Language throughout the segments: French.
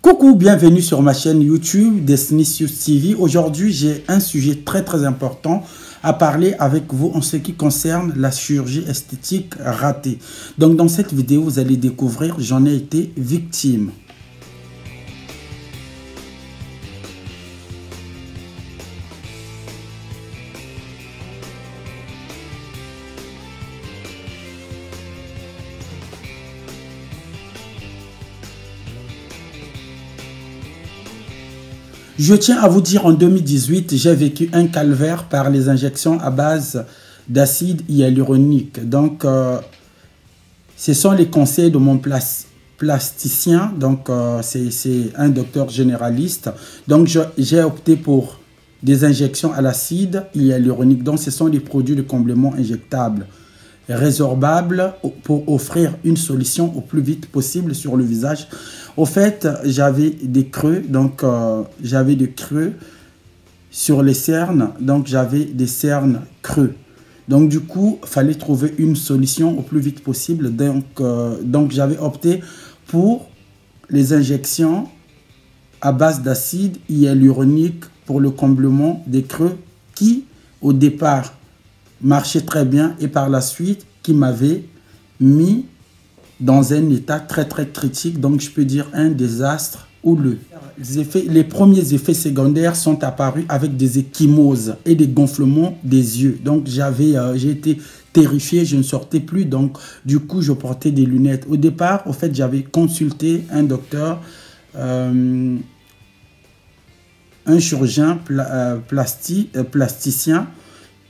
Coucou, bienvenue sur ma chaîne YouTube Destinicious TV. Aujourd'hui, j'ai un sujet très important à parler avec vous en ce qui concerne la chirurgie esthétique ratée. Donc dans cette vidéo, vous allez découvrir, j'en ai été victime. Je tiens à vous dire, en 2018, j'ai vécu un calvaire par les injections à base d'acide hyaluronique. Donc, ce sont les conseils de mon plasticien. Donc, c'est un docteur généraliste. Donc, j'ai opté pour des injections à l'acide hyaluronique. Donc, ce sont les produits de comblement injectables résorbables pour offrir une solution au plus vite possible sur le visage. Au fait, j'avais des creux, donc j'avais des creux sur les cernes, donc j'avais des cernes creux. Donc du coup, il fallait trouver une solution au plus vite possible. Donc j'avais opté pour les injections à base d'acide hyaluronique pour le comblement des creux qui, au départ, marchait très bien et par la suite qui m'avait mis dans un état très critique, donc je peux dire un désastre houleux. Les premiers effets secondaires sont apparus avec des ecchymoses et des gonflements des yeux. Donc j'ai été terrifié, je ne sortais plus, donc du coup je portais des lunettes. Au départ, au fait, j'avais consulté un docteur, un chirurgien plasticien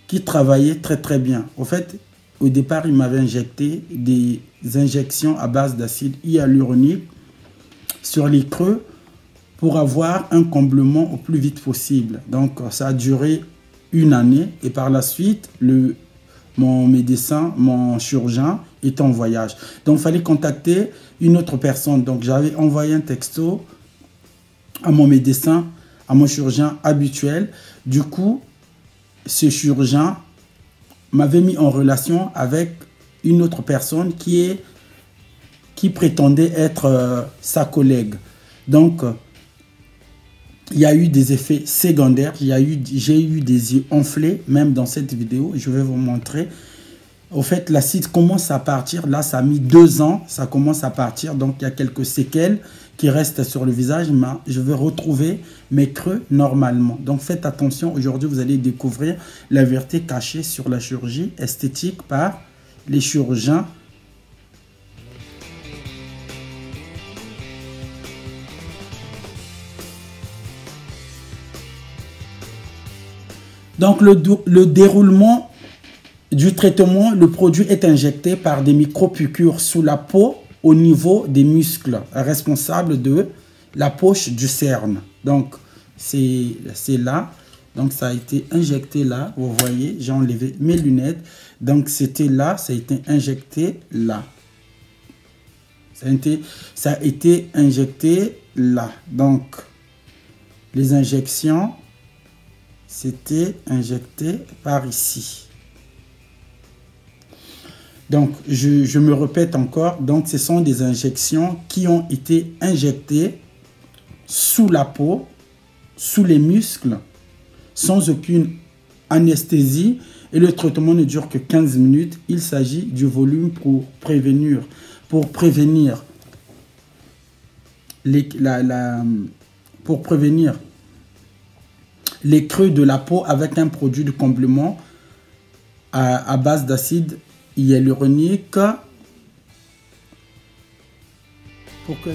qui travaillait très bien. Au fait, au départ, il m'avait injecté des injections à base d'acide hyaluronique sur les creux pour avoir un comblement au plus vite possible. Donc, ça a duré une année et par la suite, mon médecin, mon chirurgien est en voyage. Donc, il fallait contacter une autre personne. Donc, j'avais envoyé un texto à mon médecin, à mon chirurgien habituel. Du coup, ce chirurgien m'avait mis en relation avec une autre personne qui prétendait être sa collègue. Donc, il y a eu des effets secondaires. J'ai eu des yeux enflés, même dans cette vidéo. Je vais vous montrer. Au fait, l'acide commence à partir. Là, ça a mis 2 ans. Ça commence à partir. Donc, il y a quelques séquelles qui restent sur le visage. Mais je vais retrouver mes creux normalement. Donc, faites attention. Aujourd'hui, vous allez découvrir la vérité cachée sur la chirurgie esthétique par les chirurgiens. Donc, le déroulement du traitement, le produit est injecté par des micro-piqûres sous la peau au niveau des muscles responsables de la poche du cerne. Donc, c'est là. Donc, ça a été injecté là. Vous voyez, j'ai enlevé mes lunettes. Donc, c'était là. Ça a été injecté là. Ça a été injecté là. Donc, les injections, c'était injecté par ici. Donc, je me répète encore. Donc, ce sont des injections qui ont été injectées sous la peau, sous les muscles, sans aucune anesthésie. Et le traitement ne dure que 15 minutes. Il s'agit du volume pour prévenir les creux de la peau avec un produit de comblement à base d'acide hyaluronique pour que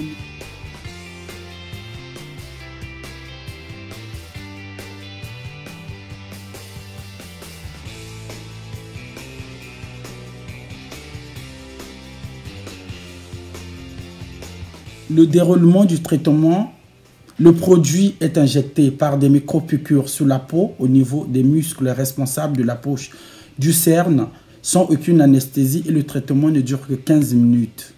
le déroulement du traitement. Le produit est injecté par des micro-piqûres sous la peau au niveau des muscles responsables de la poche du cerne sans aucune anesthésie et le traitement ne dure que 15 minutes.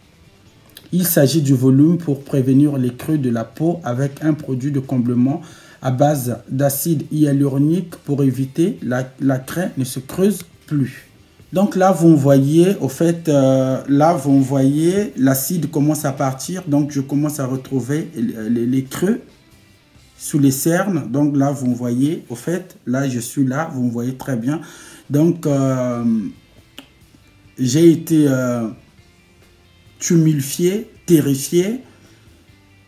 Il s'agit du volume pour prévenir les creux de la peau avec un produit de comblement à base d'acide hyaluronique pour éviter la craie ne se creuse plus. Donc là, vous voyez, au fait, là, vous voyez, l'acide commence à partir. Donc, je commence à retrouver les creux sous les cernes. Donc là, vous voyez, au fait, là, je suis là, vous me voyez très bien. Donc, j'ai été tumultué, terrifié,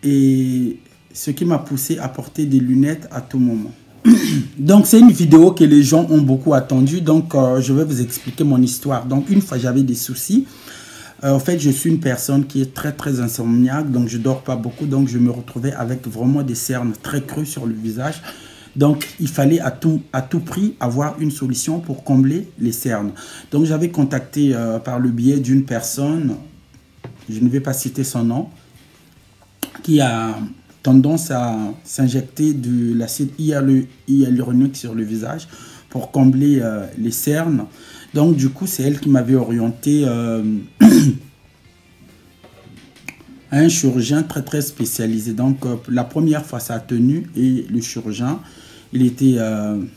et ce qui m'a poussé à porter des lunettes à tout moment. Donc, c'est une vidéo que les gens ont beaucoup attendue. Donc, je vais vous expliquer mon histoire. Donc, une fois, j'avais des soucis. En fait, je suis une personne qui est très insomniaque. Donc, je ne dors pas beaucoup. Donc, je me retrouvais avec vraiment des cernes très creux sur le visage. Donc, il fallait à tout prix avoir une solution pour combler les cernes. Donc, j'avais contacté par le biais d'une personne, je ne vais pas citer son nom, qui a tendance à s'injecter de l'acide hyaluronique sur le visage pour combler les cernes. Donc, du coup, c'est elle qui m'avait orienté à un chirurgien très spécialisé. Donc, la première fois, ça a tenu, et le chirurgien, il était,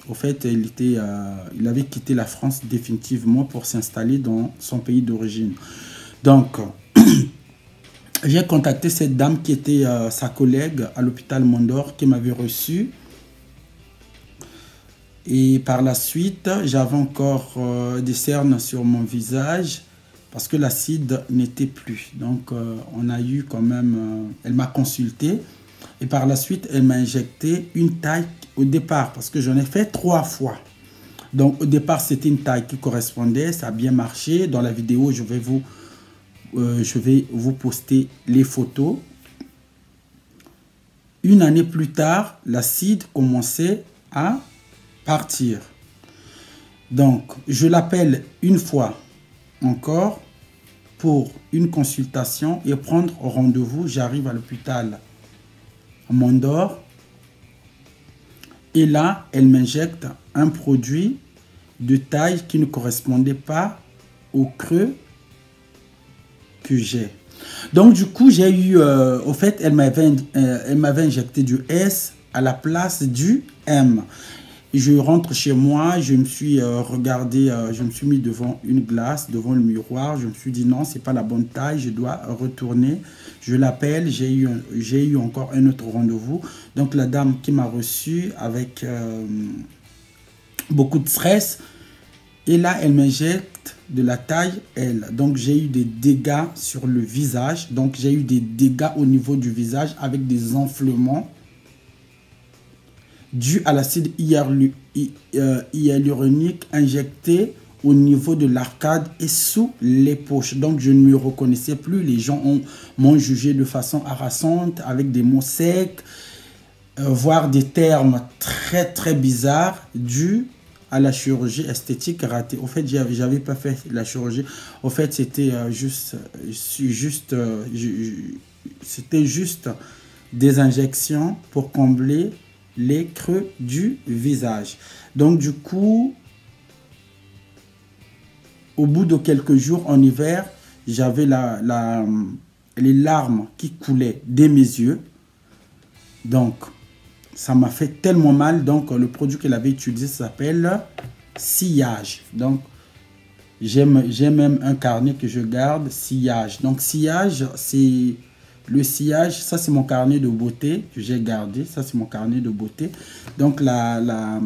au fait, il avait quitté la France définitivement pour s'installer dans son pays d'origine. Donc, j'ai contacté cette dame qui était sa collègue à l'hôpital Mondor, qui m'avait reçu. Et par la suite, j'avais encore des cernes sur mon visage parce que l'acide n'était plus. Donc, on a eu quand même... elle m'a consulté et par la suite, elle m'a injecté une taille au départ parce que j'en ai fait 3 fois. Donc, au départ, c'était une taille qui correspondait. Ça a bien marché. Dans la vidéo, je vais vous poster les photos. Une année plus tard, l'acide commençait à partir. Donc, je l'appelle une fois encore pour une consultation et prendre rendez-vous. J'arrive à l'hôpital Mondor et là, elle m'injecte un produit de taille qui ne correspondait pas au creux que j'ai. Donc, du coup, j'ai eu, au fait, elle m'avait injecté du S à la place du M. Je rentre chez moi, je me suis regardé, je me suis mis devant une glace, devant le miroir. Je me suis dit non, c'est pas la bonne taille, je dois retourner. Je l'appelle, j'ai eu encore un autre rendez-vous. Donc, la dame qui m'a reçu avec beaucoup de stress. Et là, elle m'injecte de la taille L. Donc, j'ai eu des dégâts sur le visage. Donc, j'ai eu des dégâts au niveau du visage avec des enflements dus à l'acide hyaluronique injecté au niveau de l'arcade et sous les poches. Donc, je ne me reconnaissais plus. Les gens m'ont jugé de façon harassante avec des mots secs, voire des termes très bizarres dus à la chirurgie esthétique ratée. Au fait, j'avais pas fait la chirurgie. Au fait, c'était c'était juste des injections pour combler les creux du visage. Donc, du coup, au bout de quelques jours en hiver, j'avais les larmes qui coulaient de mes yeux. Donc, ça m'a fait tellement mal. Donc, le produit qu'elle avait utilisé s'appelle Sillage. Donc, j'ai même un carnet que je garde, Sillage. Donc, Sillage, c'est le sillage. Ça, c'est mon carnet de beauté que j'ai gardé. Ça, c'est mon carnet de beauté. Donc, la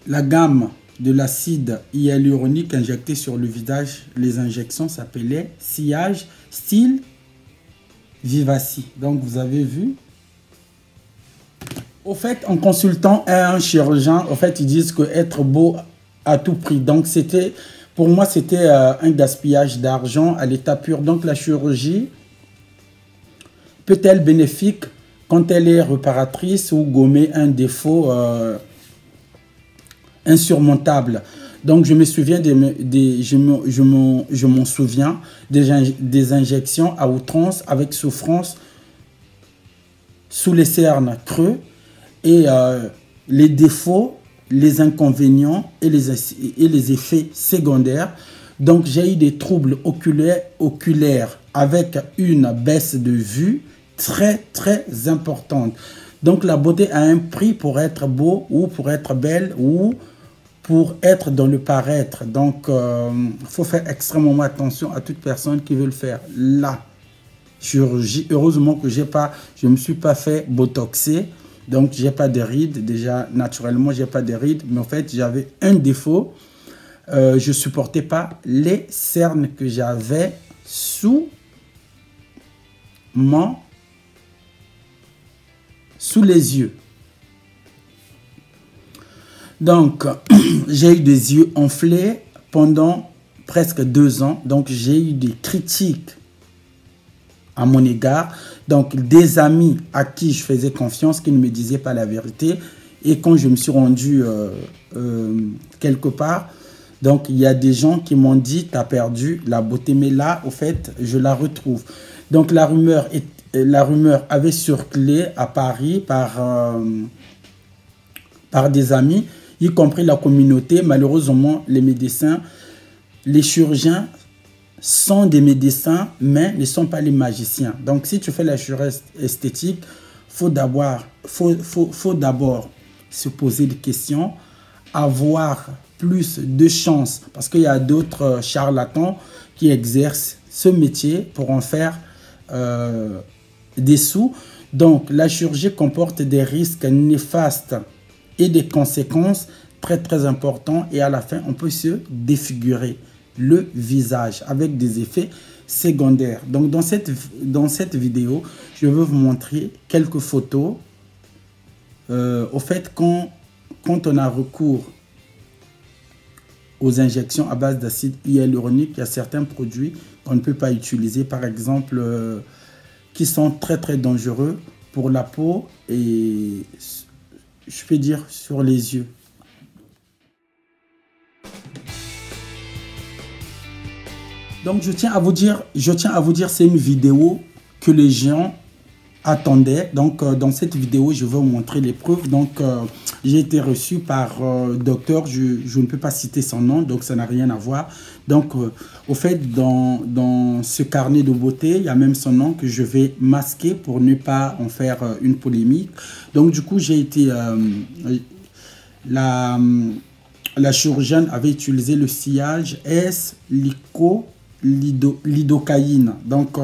gamme de l'acide hyaluronique injecté sur le visage, les injections s'appelaient Sillage style Vivaci. Donc, vous avez vu. Au fait, en consultant un chirurgien, au fait, ils disent que être beau à tout prix. Donc, pour moi, c'était un gaspillage d'argent à l'état pur. Donc, la chirurgie peut-elle bénéfique quand elle est réparatrice ou gommer un défaut insurmontable? Donc, je me souviens je m'en souviens des injections à outrance avec souffrance sous les cernes creux et les défauts, les inconvénients et les effets secondaires. Donc, j'ai eu des troubles oculaires avec une baisse de vue très importante. Donc, la beauté a un prix pour être beau ou pour être belle ou pour être dans le paraître. Donc, il faut faire extrêmement attention à toute personne qui veut le faire. La chirurgie, heureusement que je ne me suis pas fait botoxer. Donc, j'ai pas de rides. Déjà, naturellement, j'ai pas de rides. Mais en fait, j'avais un défaut. Je supportais pas les cernes que j'avais sous les yeux. Donc, j'ai eu des yeux enflés pendant presque 2 ans. Donc, j'ai eu des critiques à mon égard. Donc, des amis à qui je faisais confiance, qui ne me disaient pas la vérité. Et quand je me suis rendu quelque part, donc, il y a des gens qui m'ont dit, tu as perdu la beauté. Mais là, au fait, je la retrouve. Donc, la rumeur avait circulé à Paris par des amis, y compris la communauté. Malheureusement, les médecins, les chirurgiens sont des médecins, mais ne sont pas les magiciens. Donc, si tu fais la chirurgie esthétique, faut d'abord se poser des questions, avoir plus de chance, parce qu'il y a d'autres charlatans qui exercent ce métier pour en faire des sous. Donc, la chirurgie comporte des risques néfastes et des conséquences très très importantes, et à la fin, on peut se défigurer le visage avec des effets secondaires. Donc, dans cette vidéo, je veux vous montrer quelques photos. Au fait, quand on a recours aux injections à base d'acide hyaluronique, il y a certains produits qu'on ne peut pas utiliser, par exemple, qui sont très très dangereux pour la peau et, je peux dire, sur les yeux. Donc, je tiens à vous dire, c'est une vidéo que les gens attendaient. Donc, dans cette vidéo, je vais vous montrer les preuves. Donc, j'ai été reçu par docteur, je ne peux pas citer son nom, donc ça n'a rien à voir. Donc, au fait, dans ce carnet de beauté, il y a même son nom que je vais masquer pour ne pas en faire une polémique. Donc, du coup, j'ai été... la chirurgienne avait utilisé le sillage lidocaïne. Donc,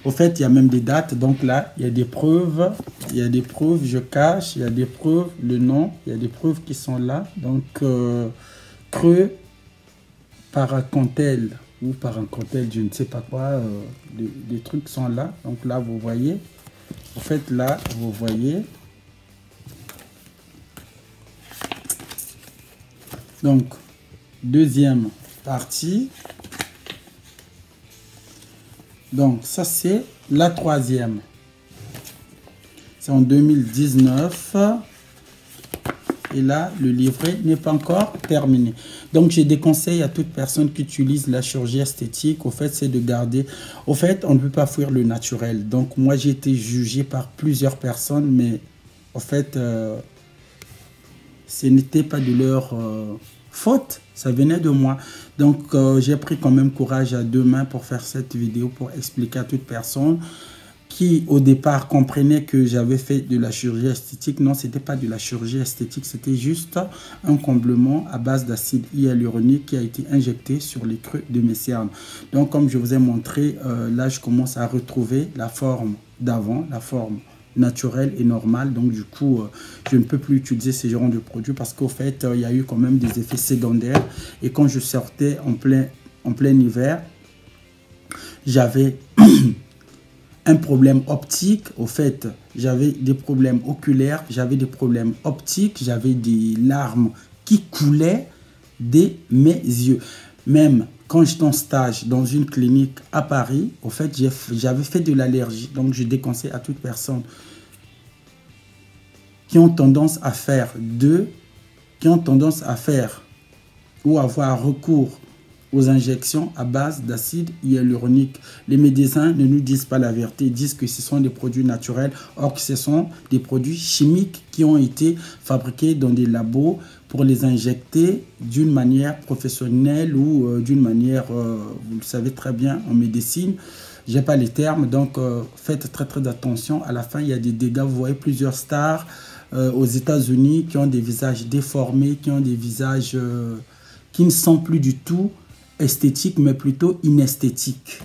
au fait, il y a même des dates. Donc là, il y a des preuves. Il y a des preuves, je cache. Il y a des preuves, le nom. Il y a des preuves qui sont là. Donc, creux, paracontel ou parancontel, je ne sais pas quoi. Les trucs sont là. Donc là, vous voyez. En fait, là, vous voyez. Donc, deuxième partie. Donc, ça, c'est la troisième. C'est en 2019. Et là, le livret n'est pas encore terminé. Donc, j'ai des conseils à toute personne qui utilise la chirurgie esthétique. Au fait, c'est de garder... Au fait, on ne peut pas fuir le naturel. Donc, moi, j'ai été jugé par plusieurs personnes. Mais, au fait, ce n'était pas de leur faute. Ça venait de moi. Donc, j'ai pris quand même courage à 2 mains pour faire cette vidéo, pour expliquer à toute personne qui, au départ, comprenait que j'avais fait de la chirurgie esthétique. Non, ce n'était pas de la chirurgie esthétique. C'était juste un comblement à base d'acide hyaluronique qui a été injecté sur les creux de mes cernes. Donc, comme je vous ai montré, là, je commence à retrouver la forme d'avant, la forme naturel et normal. Donc du coup, je ne peux plus utiliser ces genres de produits parce qu'au fait, il y a eu quand même des effets secondaires. Et quand je sortais en plein hiver, j'avais un problème optique. Au fait, j'avais des problèmes oculaires, j'avais des problèmes optiques, j'avais des larmes qui coulaient de mes yeux. Même quand j'étais en stage dans une clinique à Paris, au fait, j'avais fait de l'allergie. Donc, je déconseille à toute personne qui ont tendance à faire ou avoir recours aux injections à base d'acide hyaluronique. Les médecins ne nous disent pas la vérité, ils disent que ce sont des produits naturels, or que ce sont des produits chimiques qui ont été fabriqués dans des labos pour les injecter d'une manière professionnelle ou d'une manière, vous le savez très bien, en médecine. Je n'ai pas les termes, donc faites très très attention. À la fin, il y a des dégâts. Vous voyez plusieurs stars aux États-Unis qui ont des visages déformés, qui ont des visages qui ne sont plus du tout esthétiques, mais plutôt inesthétiques.